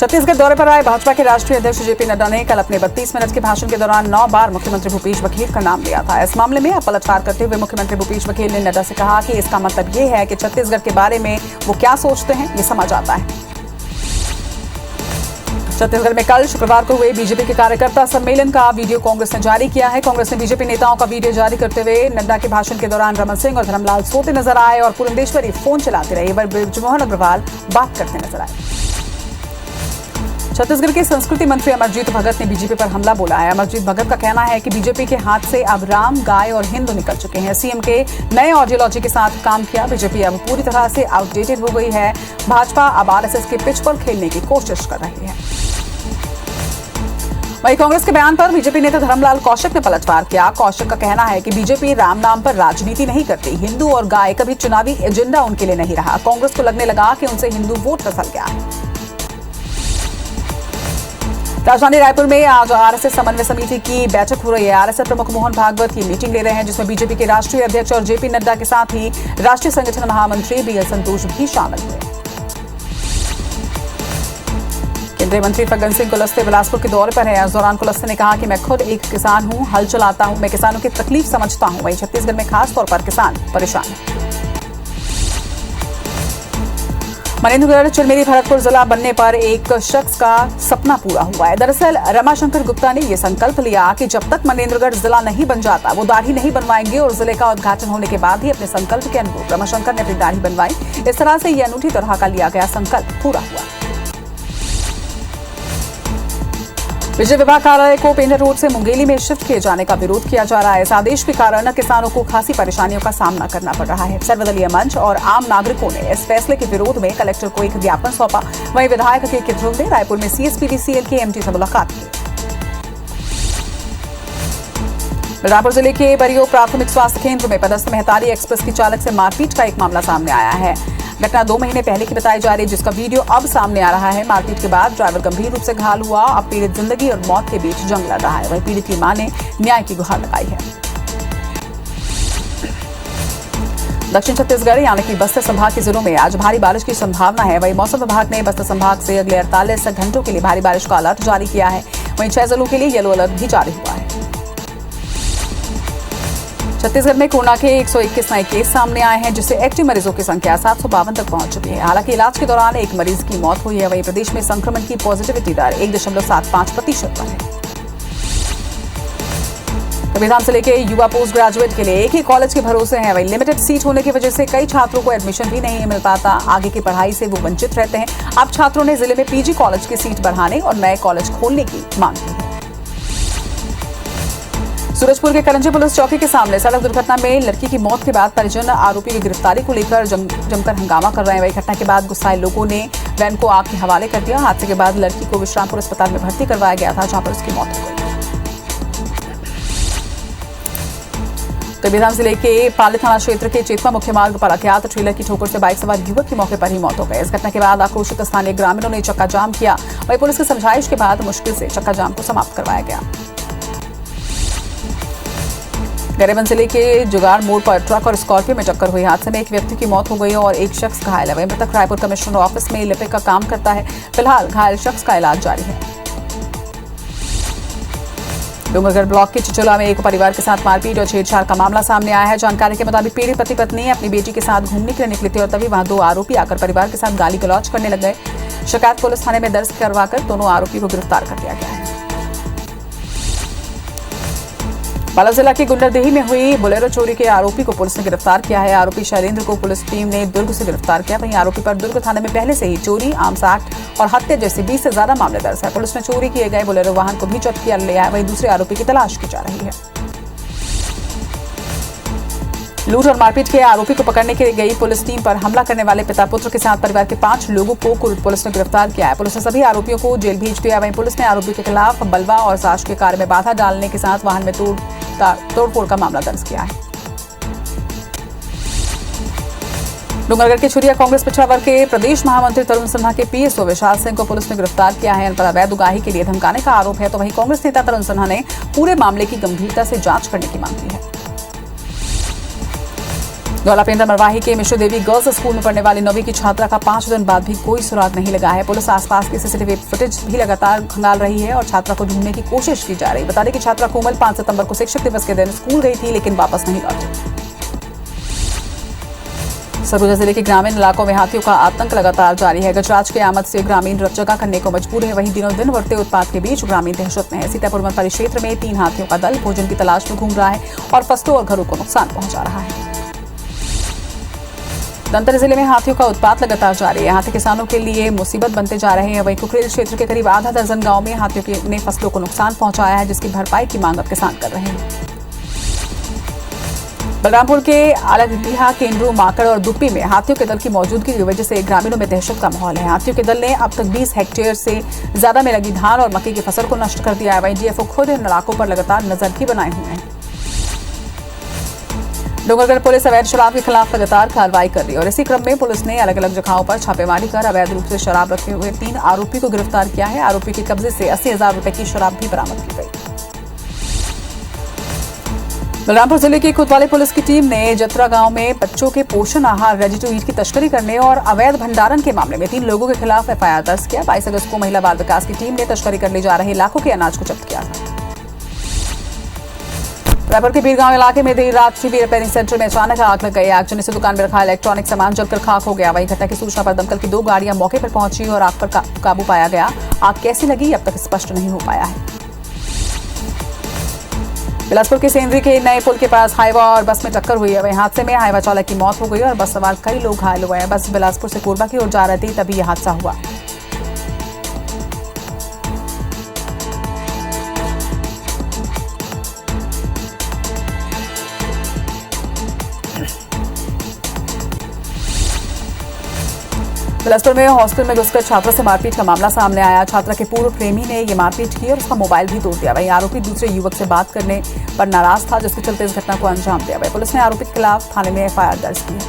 छत्तीसगढ़ दौरे पर आए भाजपा के राष्ट्रीय अध्यक्ष जेपी नड्डा ने कल अपने 32 मिनट के भाषण के दौरान 9 बार मुख्यमंत्री भूपेश बघेल का नाम लिया था। इस मामले में अब पलटवार करते हुए मुख्यमंत्री भूपेश बघेल ने नड्डा से कहा कि इसका मतलब ये है कि छत्तीसगढ़ के बारे में वो क्या सोचते हैं, ये समझ आता है। छत्तीसगढ़ में कल शुक्रवार को हुए बीजेपी के कार्यकर्ता सम्मेलन का वीडियो कांग्रेस ने जारी किया है। कांग्रेस ने बीजेपी नेताओं का वीडियो जारी करते हुए नड्डा के भाषण के दौरान रमन सिंह और धर्मलाल सोते नजर आए और पुरंदेश्वरी फोन चलाते रहे, वहीं बृजमोहन अग्रवाल बात करते नजर आए। छत्तीसगढ़ के संस्कृति मंत्री अमरजीत भगत ने बीजेपी पर हमला बोला है। अमरजीत भगत का कहना है कि बीजेपी के हाथ से अब राम, गाय और हिंदू निकल चुके हैं। सीएम के नए आइडियोलॉजी के साथ काम किया। बीजेपी अब पूरी तरह से आउटडेटेड हो गई है। भाजपा अब आरएसएस के पिच पर खेलने की कोशिश कर रही है। वहीं कांग्रेस के बयान पर बीजेपी नेता धर्मलाल कौशिक ने पलटवार किया। कौशिक का कहना है कि बीजेपी राम नाम पर राजनीति नहीं करती। हिंदू और गाय कभी चुनावी एजेंडा उनके लिए नहीं रहा। कांग्रेस को लगने लगा कि उनसे हिंदू वोट फसल गया है। राजधानी रायपुर में आज आरएसएस समन्वय समिति की बैठक हो रही है। आरएसएस प्रमुख मोहन भागवत ये मीटिंग ले रहे हैं, जिसमें बीजेपी के राष्ट्रीय अध्यक्ष और जेपी नड्डा के साथ ही राष्ट्रीय संगठन महामंत्री बीएल संतोष भी शामिल हुए। केंद्रीय मंत्री फग्गन सिंह कुलस्ते बिलासपुर के दौरे पर है। इस दौरान कुलस्ते ने कहा कि मैं खुद एक किसान हूं, हल चलाता हूं, मैं किसानों की तकलीफ समझता हूं। वहीं छत्तीसगढ़ में खास तौर पर किसान परेशान हैं। मनेन्द्रगढ़ चिरमिरी भरतपुर जिला बनने पर एक शख्स का सपना पूरा हुआ है। दरअसल रमाशंकर गुप्ता ने यह संकल्प लिया कि जब तक मनेन्द्रगढ़ जिला नहीं बन जाता वो दाढ़ी नहीं बनवाएंगे और जिले का उद्घाटन होने के बाद ही अपने संकल्प के अनुरूप रमाशंकर ने अपनी दाढ़ी बनवाई। इस तरह से यह अनूठी तरह का लिया गया संकल्प पूरा हुआ। बिजली विभाग कार्यालय को पेंडर रोड से मुंगेली में शिफ्ट किए जाने का विरोध किया जा रहा है। इस आदेश के कारण किसानों को खासी परेशानियों का सामना करना पड़ रहा है। सर्वदलीय मंच और आम नागरिकों ने इस फैसले के विरोध में कलेक्टर को एक ज्ञापन सौंपा। वहीं विधायक के ध्रुव ने रायपुर में सीएसपीडीसीएल के एमडी से मुलाकात की। बलरामपुर जिले के बरियो प्राथमिक स्वास्थ्य केंद्र में पदस्थ मेहतारी एक्सप्रेस की चालक से मारपीट का एक मामला सामने आया है। घटना 2 महीने पहले की बताई जा रही है, जिसका वीडियो अब सामने आ रहा है। मारपीट के बाद ड्राइवर गंभीर रूप से घायल हुआ। अब पीड़ित जिंदगी और मौत के बीच जंग लड़ रहा है। वहीं पीड़ित की मां ने न्याय की गुहार लगाई है। दक्षिण छत्तीसगढ़ यानी कि बस्तर संभाग के जिलों में आज भारी बारिश की संभावना है। वहीं मौसम विभाग ने बस्तर संभाग से अगले 48 घंटों के लिए भारी बारिश का अलर्ट जारी किया है। वहीं 6 जिलों के लिए येलो अलर्ट भी जारी हुआ है। छत्तीसगढ़ में कोरोना के 121 नए केस सामने आए हैं, जिससे एक्टिव मरीजों की संख्या 752 तक पहुंच चुकी है। हालांकि इलाज के दौरान एक मरीज की मौत हुई है। वहीं प्रदेश में संक्रमण की पॉजिटिविटी दर 1.75% पर है। कबीरधाम जिले के युवा पोस्ट ग्रेजुएट के लिए एक ही कॉलेज के भरोसे हैं। वहीं लिमिटेड सीट होने की वजह से कई छात्रों को एडमिशन भी नहीं मिल पाता। आगे की पढ़ाई से वो वंचित रहते हैं। अब छात्रों ने जिले में पीजी कॉलेज की सीट बढ़ाने और नए कॉलेज खोलने की मांग की है। सूरजपुर के करंजी पुलिस चौकी के सामने सड़क दुर्घटना में लड़की की मौत के बाद परिजन आरोपी की गिरफ्तारी को लेकर जमकर हंगामा कर रहे हैं। वही घटना के बाद गुस्साए लोगों ने वैन को आग के हवाले कर दिया। हादसे के बाद लड़की को विश्रामपुर अस्पताल में भर्ती करवाया गया था, जहां पर उसकी मौत हो गई। कबीरधाम जिले के पाली थाना क्षेत्र के चेतवा मुख्य मार्ग पर अज्ञात ट्रेलर की ठोकर से बाइक सवार युवक की मौके पर ही मौत हो गई। इस घटना के बाद आक्रोशित स्थानीय ग्रामीणों ने चक्का जाम किया। वहीं पुलिस की समझाइश के बाद मुश्किल से चक्का जाम को समाप्त करवाया गया। गरियाबंद जिले के जुगाड़ मोड़ पर ट्रक और स्कॉर्पियो में टक्कर हुई। हादसे में एक व्यक्ति की मौत हो गई और एक शख्स घायल है। वहीं मृतक रायपुर कमिश्नर ऑफिस में लिपिक का काम करता है। फिलहाल घायल शख्स का इलाज जारी है। डूंगरगढ़ ब्लॉक के चिचोला में एक परिवार के साथ मारपीट और छेड़छाड़ का मामला सामने आया है। जानकारी के मुताबिक पीड़ित पति पत्नी अपनी बेटी के साथ घूमने के लिए निकली थी और तभी वहां 2 आरोपी आकर परिवार के साथ गाली गलौज करने लग गए। शिकायत पुलिस थाने में दर्ज करवाकर दोनों आरोपी को गिरफ्तार कर लिया गया है। बालोद जिला के गुंडरदेही में हुई बोलेरो चोरी के आरोपी को पुलिस ने गिरफ्तार किया है। आरोपी शैलेंद्र को पुलिस टीम ने दुर्ग से गिरफ्तार किया। वहीं आरोपी पर दुर्ग थाने में पहले से ही चोरी, आर्म्स एक्ट और हत्या जैसे 20 से ज्यादा मामले दर्ज है। पुलिस ने चोरी किए गए बोलेरो वाहन को भी जब्त कर लिया है। वहीं दूसरे आरोपी की तलाश की जा रही है। लूट और मारपीट के आरोपी को पकड़ने के लिए गई पुलिस टीम पर हमला करने वाले पिता पुत्र के साथ परिवार के 5 लोगों को कुर्द पुलिस ने गिरफ्तार किया है। पुलिस ने सभी आरोपियों को जेल भेज दिया। वहीं पुलिस ने आरोपी के खिलाफ बलवा और साजिश के कार्य में बाधा डालने के साथ वाहन में तोड़फोड़ का मामला दर्ज किया है। डूंगरगढ़ के छुरिया कांग्रेस पिछड़ा वर्ग के प्रदेश महामंत्री तरुण सिन्हा के पीएसओ विशाल सिंह को पुलिस ने गिरफ्तार किया है। इन पर अवैध उगाही के लिए धमकाने का आरोप है। तो वहीं कांग्रेस नेता तरुण सिन्हा ने पूरे मामले की गंभीरता से जांच करने की मांग की है। धौलापेंद्रा मरवाही के मिश्र देवी गर्ल्स स्कूल में पढ़ने वाली 9वीं की छात्रा का 5 दिन बाद भी कोई सुराग नहीं लगा है। पुलिस आसपास की सीसीटीवी फुटेज भी लगातार खंगाल रही है और छात्रा को ढूंढने की कोशिश की जा रही है। बता दें कि छात्रा कोमल 5 सितंबर को शिक्षक दिवस के दिन स्कूल गई थी, लेकिन वापस नहीं लौटी। सरगुजा जिले के ग्रामीण इलाकों में हाथियों का आतंक लगातार जारी है। गजराज के आमद से ग्रामीण जगह करने को मजबूर है। वहीं दिनों दिन बढ़ते उत्पात के बीच ग्रामीण दहशत में है। सीतापुर वन परिक्षेत्र में 3 हाथियों का दल भोजन की तलाश में घूम रहा है और फसलों और घरों को नुकसान पहुंचा रहा है। धमतरी जिले में हाथियों का उत्पात लगातार जारी है। हाथी किसानों के लिए मुसीबत बनते जा रहे हैं। वहीं कुकरेल क्षेत्र के करीब आधा दर्जन गांव में हाथियों ने फसलों को नुकसान पहुंचाया है, जिसकी भरपाई की मांग अब किसान कर रहे हैं। बलरामपुर के आलगडीहा, केंद्रू, माकड़ और दुप्पी में हाथियों के दल की मौजूदगी की वजह से ग्रामीणों में दहशत का माहौल है। हाथियों के दल ने अब तक 20 हेक्टेयर से ज्यादा में लगी धान और मक्के की फसल को नष्ट कर दिया है। वहीं डीएफओ खुद इन इलाकों पर लगातार नजर भी बनाए हुए हैं। डूंगरगढ़ पुलिस अवैध शराब के खिलाफ लगातार कार्रवाई कर रही है और इसी क्रम में पुलिस ने अलग अलग जगहों पर छापेमारी कर अवैध रूप से शराब रखे हुए 3 आरोपी को गिरफ्तार किया है। आरोपी के कब्जे से 80,000 रुपए की शराब भी बरामद की गई। बलरामपुर जिले की कोतवाली पुलिस की टीम ने जतरा गांव में बच्चों के पोषण आहार रेडी टू ईट की तस्करी करने और अवैध भंडारण के मामले में 3 लोगों के खिलाफ एफआईआर दर्ज किया। 22 अगस्त को महिला बाल विकास की टीम ने तस्करी करने जा रहे लाखों के अनाज को जब्त किया था। रायपुर के बीरगांव इलाके में देर रात टीवी रिपेयरिंग सेंटर में अचानक आग लग गई। आग लगने से दुकान में रखा इलेक्ट्रॉनिक सामान जलकर खाक हो गया। वहीं घटना की सूचना पर दमकल की 2 गाड़ियां मौके पर पहुंची और आग पर काबू पाया गया। आग कैसे लगी अब तक स्पष्ट नहीं हो पाया है। बिलासपुर के सेंद्री के नए पुल के पास हाईवा और बस में टक्कर हुई है। वहीं हादसे में हाईवा चालक की मौत हो गई और बस सवार कई लोग घायल हुए हैं। बस बिलासपुर से कोरबा की ओर जा रही थी, तभी यह हादसा हुआ। बिलासपुर में हॉस्टल में घुसकर छात्रा से मारपीट का मामला सामने आया। छात्रा के पूर्व प्रेमी ने ये मारपीट की और उसका मोबाइल भी तोड़ दिया। वहीं आरोपी दूसरे युवक से बात करने पर नाराज था, जिसके चलते इस घटना को अंजाम दिया। वहीं पुलिस ने आरोपी के खिलाफ थाने में एफआईआर दर्ज की है।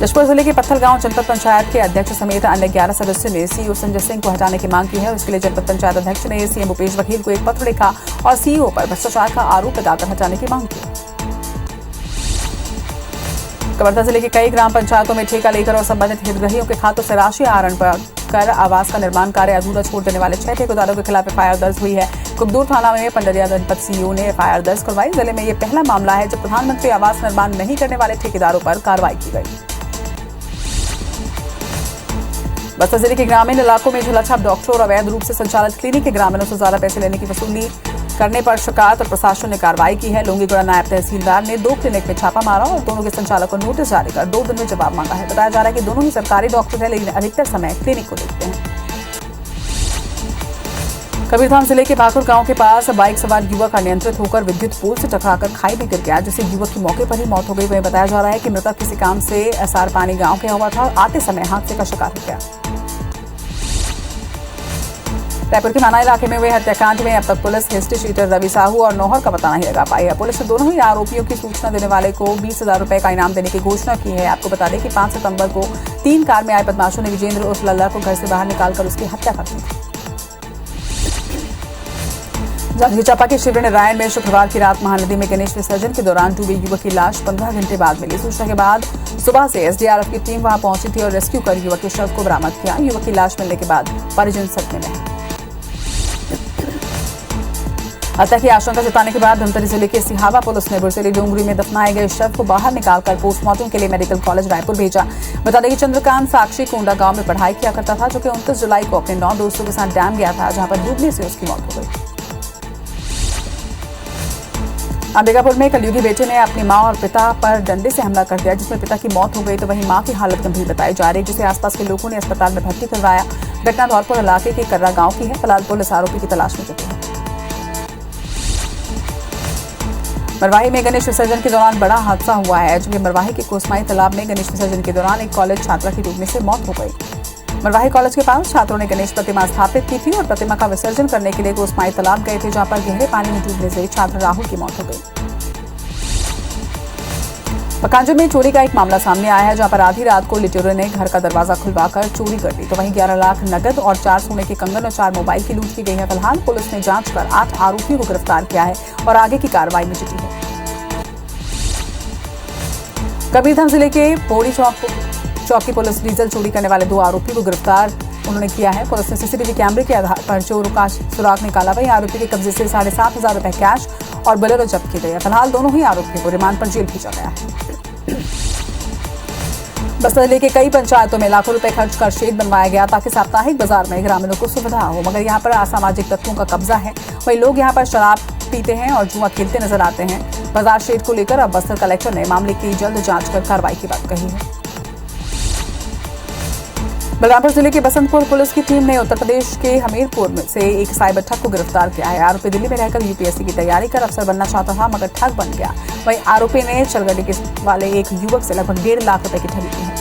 जशपुर जिले के पत्थलगांव जनपद पंचायत के अध्यक्ष समेत अन्य 11 सदस्यों ने सीईओ संजय सिंह को हटाने की मांग की है। इसके लिए जनपद पंचायत अध्यक्ष ने सीएम भूपेश बघेल को एक पत्र लिखा और सीईओ पर भ्रष्टाचार का आरोप लगाकर हटाने की मांग की। कवर्धा जिले के कई ग्राम पंचायतों में ठेका लेकर और संबंधित हितग्राहियों के खातों से राशि आहरण कर आवास का निर्माण कार्य अधूरा छोड़ देने वाले 6 ठेकेदारों के खिलाफ एफआईआर दर्ज हुई है। कुकदूर थाना में पंडरिया जनपद सीईओ ने एफआईआर दर्ज करवाई। जिले में यह पहला मामला है जब प्रधानमंत्री आवास निर्माण नहीं करने वाले ठेकेदारों पर कार्रवाई की गई। बस्तर जिले के ग्रामीण इलाकों में झोलाछाप डॉक्टरों और अवैध रूप से संचालित क्लिनिक के ग्रामीणों से ज्यादा पैसे लेने की वसूली करने पर शिकायत और प्रशासन ने कार्रवाई की है। लोंगीगुड़ा नायब तहसीलदार ने 2 क्लिनिक में छापा मारा और दोनों के संचालक को नोटिस जारी कर 2 दिन में जवाब मांगा है। बताया जा रहा है कि दोनों ही सरकारी डॉक्टर हैं, लेकिन अधिकतर समय क्लिनिक को देखते हैं। कबीरधाम जिले के भाकुर गांव के पास बाइक सवार युवक अनियंत्रित होकर विद्युत पोल से टकराकर खाई में गिर गया, जिससे युवक की मौके पर ही मौत हो गई। वहीं बताया जा रहा है कि मृतक किसी काम से एसआर पानी गांव गया हुआ था और आते समय हादसे का शिकार हो गया। रायपुर के माना इलाके में हुए हत्याकांड में अब तक police history sheeter Ravi Sahu और नौहर का पता नहीं लगा पाई है। पुलिस ने दोनों ही आरोपियों की सूचना देने वाले को 20,000 रुपए का इनाम देने की घोषणा की है। आपको बता दें कि 5 सितंबर को 3 कार में आए बदमाशों ने विजेंद्र उर्फ लल्ला को घर से बाहर निकालकर उसकी हत्या कर दी थी। जांजगीर चांपा के शिवरी नारायण में शुक्रवार की रात महानदी में गणेश विसर्जन के दौरान डूबे युवक की लाश 15 घंटे बाद मिली। सूचना के बाद सुबह से एसडीआरएफ की टीम वहां पहुंची थी और रेस्क्यू कर युवक के शव को बरामद किया। युवक की लाश मिलने के बाद परिजन सदमे में है। हत्या की आशंका जताने के बाद धमतरी जिले के सिहावा पुलिस ने बुरसेली डोंगरी में दफनाए गए शव को बाहर निकालकर पोस्टमार्टम के लिए मेडिकल कॉलेज रायपुर भेजा। बता दें कि चंद्रकांत साक्षी कोंडा गांव में पढ़ाई किया करता था, जो कि 29 जुलाई को अपने 9 दोस्तों के साथ डैम गया था, जहां पर डूबने से उसकी मौत हो गई। अंबिकापुर में कलयुगी बेटे ने अपनी मां और पिता पर डंडे से हमला कर दिया, जिसमें पिता की मौत हो गई तो वहीं मां की हालत गंभीर बताई जा रही है, जिसे आसपास के लोगों ने अस्पताल में भर्ती करवाया। घटना धौलपुर इलाके के कर्रा गांव की है। फिलहाल पुलिस आरोपी की तलाश में जुटी है। मरवाही में गणेश विसर्जन के दौरान बड़ा हादसा हुआ है, जबकि मरवाही के कोसमाई तालाब में गणेश विसर्जन के दौरान एक कॉलेज छात्रा की डूबने से मौत हो गई। मरवाही कॉलेज के पास छात्रों ने गणेश प्रतिमा स्थापित की थी और प्रतिमा का विसर्जन करने के लिए कोसमाई तालाब गए थे, जहां पर गहरे पानी में डूबने से छात्र राहुल की मौत हो गई। पकांजूर में चोरी का एक मामला सामने आया है, जहां पर आधी रात को लुटेरों ने घर का दरवाजा खुलवाकर चोरी कर दी। तो वहीं 11 लाख नकद और 4 सोने के कंगन और 4 मोबाइल की लूट की गई है। फिलहाल पुलिस ने जांच कर 8 आरोपियों को गिरफ्तार किया है और आगे की कार्रवाई में जुटी है। कबीरधाम जिले के पोड़ी चौकी पुलिस डीजल चोरी करने वाले 2 आरोपी को गिरफ्तार उन्होंने किया है। पुलिस ने सीसीटीवी कैमरे के आधार पर चोरों का सुराग निकाला। वहीं आरोपी के कब्जे से 7,500 रुपए कैश और बोलेरो जब्त की गई है। फिलहाल दोनों ही आरोपियों को रिमांड पर जेल भेजा गया है। बस्तर जिले के कई पंचायतों में लाखों रुपए खर्च कर शेड बनवाया गया ताकि साप्ताहिक बाजार में ग्रामीणों को सुविधा हो, मगर यहां पर असामाजिक तत्वों का कब्जा है। वहीं लोग यहां पर शराब पीते हैं और जुआ खेलते नजर आते हैं। बाजार शेड को लेकर अब बस्तर कलेक्टर ने मामले की जल्द जांच कर कार्रवाई की बात कही है। बलरामपुर जिले के बसंतपुर पुलिस की टीम ने उत्तर प्रदेश के हमीरपुर में से एक साइबर ठग को गिरफ्तार किया है। आरोपी दिल्ली में रहकर यूपीएससी की तैयारी कर अफसर बनना चाहता था, मगर ठग बन गया। वहीं आरोपी ने चलगढ़ी के वाले एक युवक से लगभग 1.5 लाख रुपए की ठगी की है।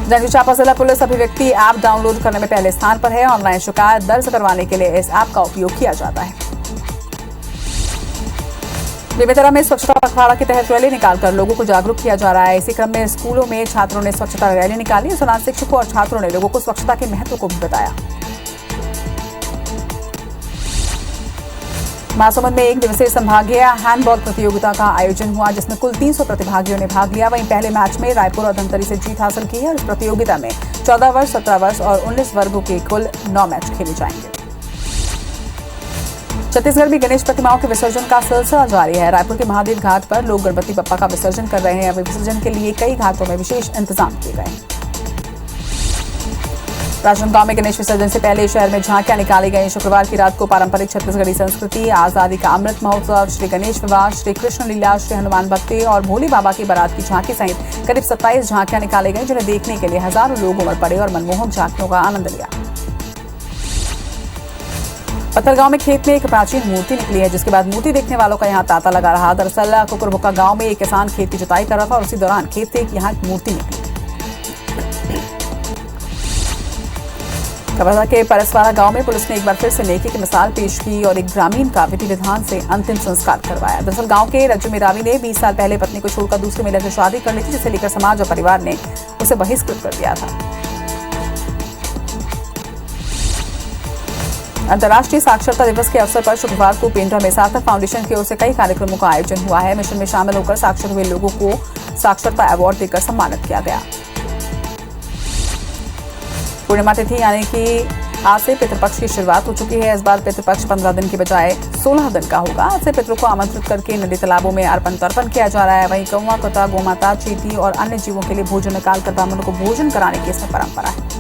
जांजगीर चांपा जिला पुलिस अभिव्यक्ति ऐप डाउनलोड करने में पहले स्थान पर है। ऑनलाइन शिकायत दर्ज करवाने के लिए इस ऐप का उपयोग किया जाता है। बेमेतरा में स्वच्छता पखवाड़ा के तहत रैली निकालकर लोगों को जागरूक किया जा रहा है। इसी क्रम में स्कूलों में छात्रों ने स्वच्छता रैली निकाली। इस दौरान शिक्षकों और छात्रों ने लोगों को स्वच्छता के महत्व को भी बताया। महासमुंद में 1 दिवसीय संभागीय हैंडबॉल प्रतियोगिता का आयोजन हुआ, जिसमें कुल 300 प्रतिभागियों ने भाग लिया। वहीं पहले मैच में रायपुर और धमतरी से जीत हासिल की है। इस प्रतियोगिता में 14 वर्ष, 17 वर्ष और 19 वर्गों के कुल 9 मैच खेले जाएंगे। छत्तीसगढ़ में गणेश प्रतिमाओं के विसर्जन का सिलसिला जारी है। रायपुर के महादेव घाट पर लोग गणपति बप्पा का विसर्जन कर रहे हैं। विसर्जन के लिए कई घाटों में विशेष इंतजाम किए गए हैं। राजनांदगांव में गणेश विसर्जन से पहले शहर में झांकियां निकाली गई। शुक्रवार की रात को पारंपरिक छत्तीसगढ़ी संस्कृति, आजादी का अमृत महोत्सव, श्री गणेश विवाह, श्री कृष्ण लीला, श्री हनुमान भक्ति और भोले बाबा की बारात की झांकी सहित करीब 27 झांकियां निकाली गई, जिन्हें देखने के लिए हजारों लोग उमड़ पड़े और मनमोहक झांकियों का आनंद लिया। पत्थलगांव में खेत में एक प्राचीन मूर्ति निकली है, जिसके बाद मूर्ति देखने वालों का यहां तांता लगा रहा। दरअसल कुकुरबुक्का गांव में एक किसान खेत की जुताई कर रहा था और उसी दौरान खेत से यहां एक मूर्ति निकली। कवर्धा के परसवाड़ा गांव में पुलिस ने एक बार फिर से नेकी की मिसाल पेश की और एक ग्रामीण का विधि विधान से अंतिम संस्कार करवाया। दरअसल गांव के रज्जू मेरावी ने 20 साल पहले पत्नी को छोड़कर दूसरी महिला से शादी कर ली थी, जिसे लेकर समाज और परिवार ने उसे बहिष्कृत कर दिया था। अंतर्राष्ट्रीय साक्षरता दिवस के अवसर पर शुक्रवार को पेंड्रा में सार्थक फाउंडेशन की ओर से कई कार्यक्रमों का आयोजन हुआ है। मिशन में शामिल होकर साक्षर हुए लोगों को साक्षरता अवार्ड देकर सम्मानित किया गया। पूर्णिमा तिथि यानी कि आज से पितृपक्ष की शुरुआत हो चुकी है। इस बार पितृपक्ष 15 दिन की बजाय 16 दिन का होगा। आज से पितरों को आमंत्रित करके नदी तालाबों में अर्पण तर्पण किया जा रहा है। वहीं कौवा, कुत्ता, गोमाता, चींटी और अन्य जीवों के लिए भोजन निकालकर ब्राह्मणों को भोजन कराने की इसमें परंपरा है।